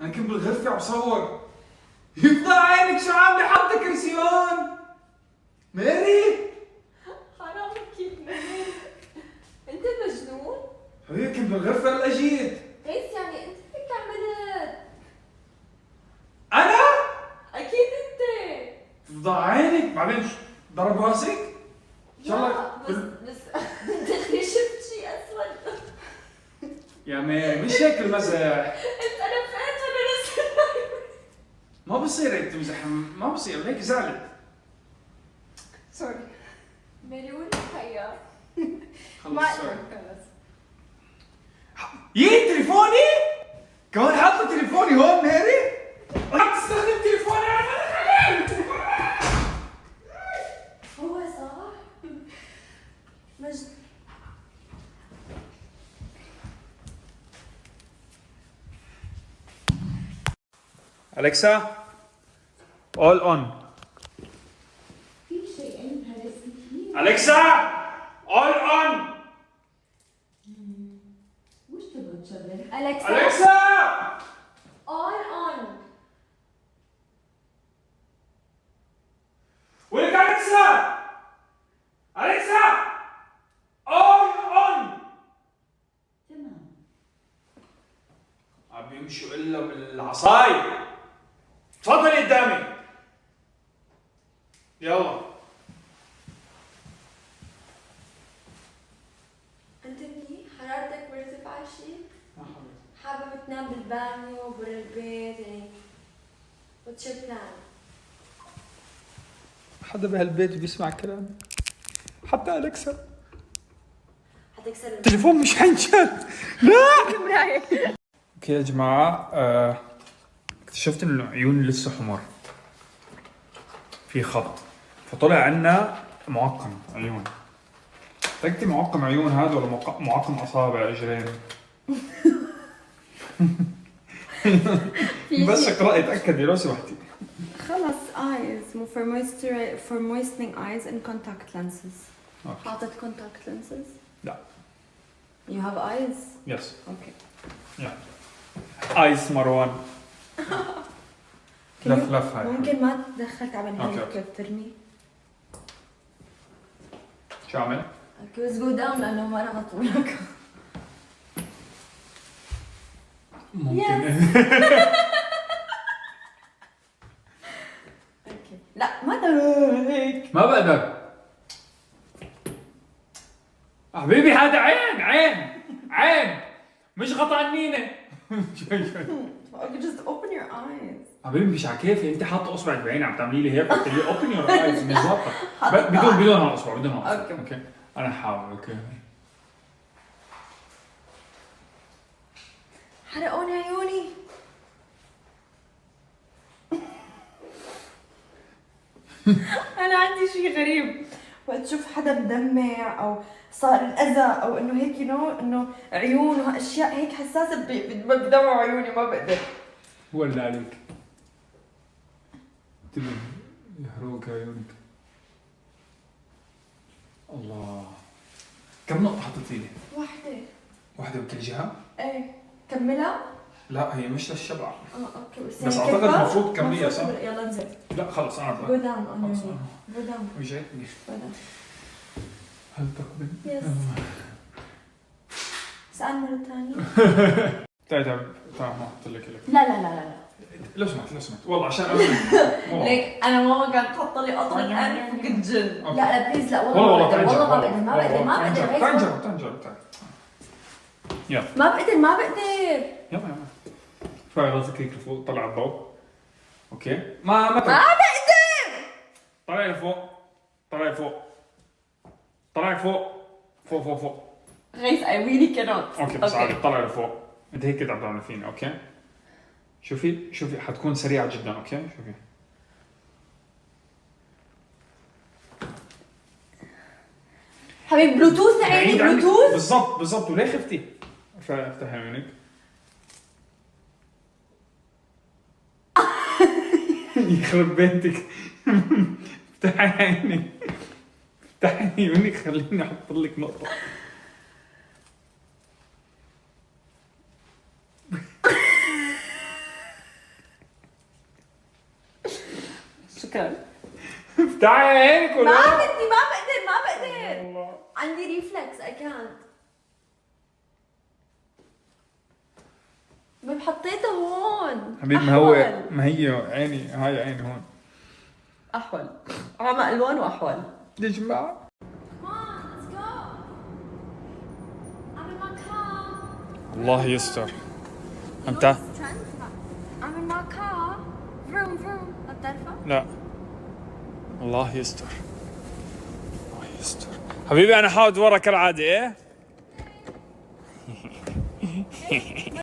انا كنت بالغرفة عم صور. يفضى عينك شو عاملة حاطة كرسيون؟ ماري؟ حرام كيف مجنون؟ انت مجنون؟ حبيبي كنت بالغرفة هلا جيت. قيس يعني انت هيك عملت؟ أنا؟ اكيد انت. تفضى عينك بعدين ضرب راسك؟ ان شاء الله بس دخلي شفت شيء اسود. يا ماري مش هيك المزح. انت نفقت ولا ما بصير هيك تمزح، ما بصير هيك زعلت. سوري. ماري وين الحياة؟ خلص سوري. يي تليفوني؟ كمان حاطة تليفوني هون ماري؟ رح تستخدم تليفوني هو صح؟ مجنون. أليكسا all on. في شيئين هرسي. أليكسا all on. وش تبغى تشغل؟ أليكسا أليكسا all on. وينك أليكسا؟ أليكسا all on. تمام. عم بيمشوا إلا بالعصاي. تفضلي قدامي. يلا. انت منيح؟ حرارتك مرتفعة شيء؟ حابب تنام بالبانيو برا البيت يعني what's your plan؟ حدا بهالبيت بيسمع كلامي؟ حتى أليكسا. حتكسر التليفون مش حينشال. لا. اوكي يا جماعة اكتشفت انه عيوني لسه حمر. في خط. فطلع عنا معقم عيون. تكتي معقم عيون هذا ولا معقم اصابع رجلين؟ بس اقرأي اتأكدي لو سمحتي. خلص eyes مو for moistening eyes and contact lenses. حاطط contact lenses؟ لا. You have eyes؟ Yes. Okay. Yeah. Eyes مروان. لف هاي ممكن ما تدخلت على أوكي. هيك كيف ترمي. شو اعمل؟ اوكي بس جو داون لانه ما راح اطولك. ممكن اوكي لا ما هيك. ما بقدر حبيبي، هذا عين مش غطانينه. Just open your eyes. حبيبي مش على كيفي، انت حاطه اصبعك بعيني عم تعملي لي هيك، قلت لي اوبن يور ايز مش ظابطه. بدون هالاصبع، بدون هالاصبع. اوكي انا حاول. اوكي حرقوني عيوني. انا عندي شيء غريب وقت تشوف حدا مدمع او صار الاذى او انه هيك انه عيون واشياء هيك حساسه بدمع عيوني ما بقدر. ولا عليك تبي يحرقوك عيونك. الله، كم نقطة حطيتي لي؟ واحدة بكل جهة؟ ايه كملها؟ لا هي مش للشبع. اوكي بس اعتقد المفروض تكمليها صح؟ يلا انزل. لا خلص انا جو داون جو داون. وجهتني. هل تقبل؟ يس. سأل مرة ثانية. تعال حط لك لا لو سمحت والله عشان ليك انا ماما كانت تحط لي قطرة انف وكنت جن. لا بليز لا والله ما بقدر تعال يلا ما بقدر يلا فاي راسك هيك لفوق، طلع الضوء. اوكي ما بقدر. طلع لفوق فوق. غيث I really cannot. اوكي بس عادي طلع لفوق. انت هيك كده عم تعمل فيني. اوكي شوفي حتكون سريعة جدا. اوكي شوفي حبيبي بلوتوث عيني بلوتوث. بالضبط وليه خفتي؟ افتحي عينك. يخرب بيتك. افتحي عينك خليني احط لك نقطة. شكرا. افتحي عينك ولا ما بقدر الله. عندي ريفلكس I can't. حطيته هون حبيبي ما هي عيني، هاي عيني هون احول. عم الوان واحول يا جماعة. الله يستر. انت I'm in my car. Vroom vroom. بتعرفها؟ لا الله يستر. حبيبي انا حاود ورا كالعادة. ايه